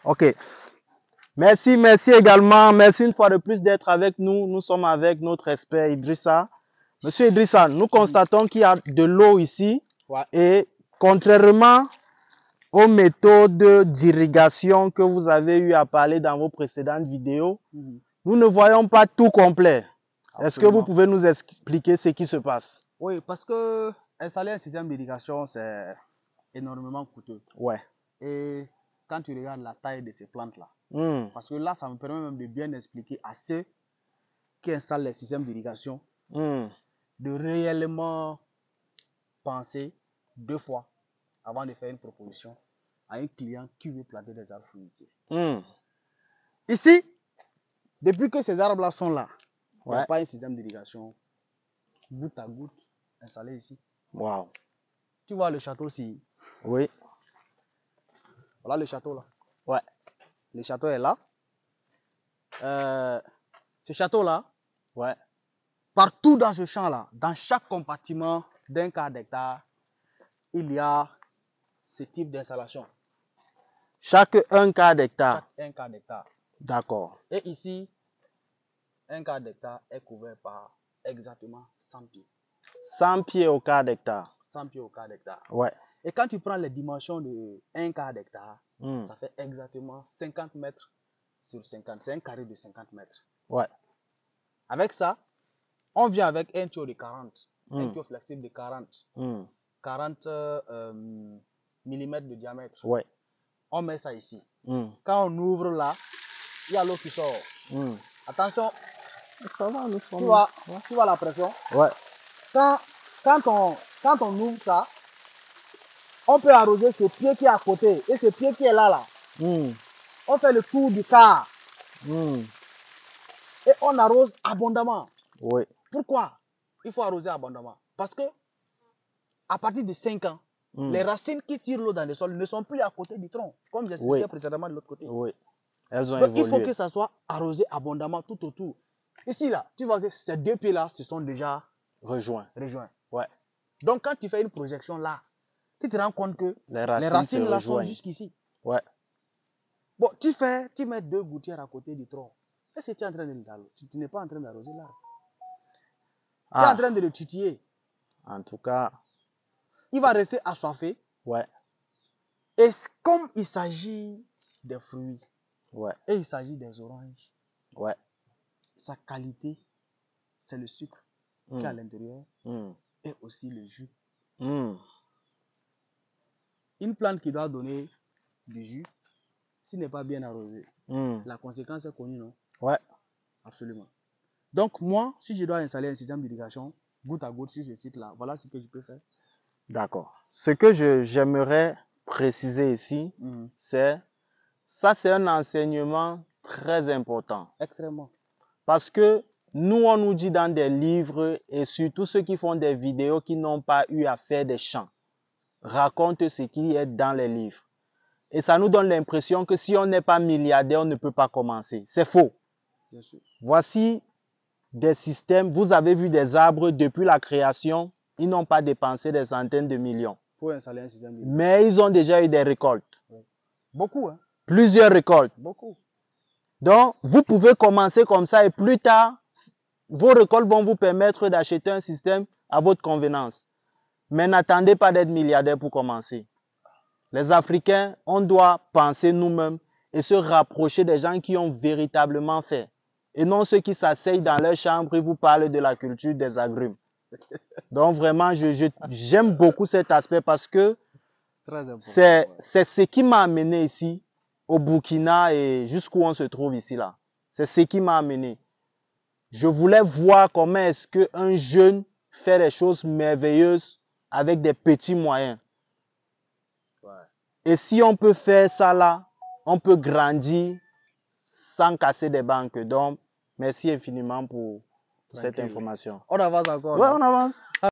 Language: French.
Ok. Merci également. Merci une fois de plus d'être avec nous. Nous sommes avec notre expert Idrissa. Monsieur Idrissa, nous constatons qu'il y a de l'eau ici. Ouais. Et contrairement aux méthodes d'irrigation que vous avez eu à parler dans vos précédentes vidéos, nous ne voyons pas tout complet. Est-ce que vous pouvez nous expliquer ce qui se passe? Oui, parce que installer un système d'irrigation, c'est énormément coûteux. Ouais. Et quand tu regardes la taille de ces plantes-là, parce que là, ça me permet même de bien expliquer à ceux qui installent les systèmes d'irrigation de réellement penser 2 fois avant de faire une proposition à un client qui veut planter des arbres fruitiers. Ici, depuis que ces arbres-là sont là, il n'y a pas un système d'irrigation goutte à goutte installé ici. Wow. Tu vois le château-ci? Oui. Voilà le château là. Ouais. Le château est là. Ce château-là, partout dans ce champ-là, dans chaque compartiment d'un quart d'hectare, il y a ce type d'installation. Chaque un quart d'hectare. Chaque un quart d'hectare. D'accord. Et ici, un quart d'hectare est couvert par exactement 100 pieds. 100 pieds au quart d'hectare. 100 pieds au quart d'hectare. Ouais. Et quand tu prends les dimensions de un quart d'hectare, ça fait exactement 50 mètres sur 50. C'est un carré de 50 mètres. Ouais. Avec ça, on vient avec un tuyau de 40. Un tuyau flexible de 40. 40 mm de diamètre. Ouais. On met ça ici. Quand on ouvre là, il y a l'eau qui sort. Attention. Ça va, tu vois la pression? Ouais. Quand on ouvre ça, on peut arroser ce pied qui est à côté et ce pied qui est là. On fait le tour du quart. Et on arrose abondamment. Oui. Pourquoi il faut arroser abondamment? Parce que à partir de 5 ans, les racines qui tirent l'eau dans le sol ne sont plus à côté du tronc, comme j'expliquais précédemment de l'autre côté. Oui. Elles ont Donc évolué. il faut que ça soit arrosé abondamment tout autour. Ici, là, tu vois que ces 2 pieds-là se sont déjà rejoints. Ouais. Donc quand tu fais une projection là, tu te rends compte que les racines là sont jusqu'ici. Ouais. Bon, tu mets 2 gouttières à côté du tronc. Est-ce que tu es en train de l'arroser? Tu n'es pas en train d'arroser l'arbre. Tu es en train de le titiller. En tout cas. Il va rester assoiffé. Ouais. Et comme il s'agit des fruits, et il s'agit des oranges, sa qualité, c'est le sucre qui est à l'intérieur et aussi le jus. Une plante qui doit donner du jus, s'il n'est pas bien arrosé, la conséquence est connue, non? Ouais. Absolument. Donc moi, si je dois installer un système d'irrigation, goutte à goutte sur ce site-là, voilà ce que je peux faire. D'accord. Ce que j'aimerais préciser ici, c'est un enseignement très important. Extrêmement. Parce que nous, on nous dit dans des livres et surtout ceux qui font des vidéos qui n'ont pas eu à faire des champs, racontent ce qui est dans les livres. Et ça nous donne l'impression que si on n'est pas milliardaire, on ne peut pas commencer. C'est faux. Bien sûr. Voici des systèmes. Vous avez vu des arbres depuis la création. Ils n'ont pas dépensé des centaines de millions. Pour installer un système. Mais ils ont déjà eu des récoltes. Oui. Beaucoup. Hein? Plusieurs récoltes. Beaucoup. Donc, vous pouvez commencer comme ça et plus tard, vos récoltes vont vous permettre d'acheter un système à votre convenance. Mais n'attendez pas d'être milliardaire pour commencer. Les Africains, on doit penser nous-mêmes et se rapprocher des gens qui ont véritablement fait. Et non ceux qui s'asseyent dans leur chambre et vous parlent de la culture des agrumes. Donc vraiment, j'aime beaucoup cet aspect parce que c'est ce qui m'a amené ici, au Burkina et jusqu'où on se trouve ici là. C'est ce qui m'a amené. Je voulais voir comment est-ce qu'un jeune fait des choses merveilleuses avec des petits moyens. Et si on peut faire ça là, on peut grandir sans casser des banques. Donc, merci infiniment pour cette information. On avance encore. Ouais, on avance.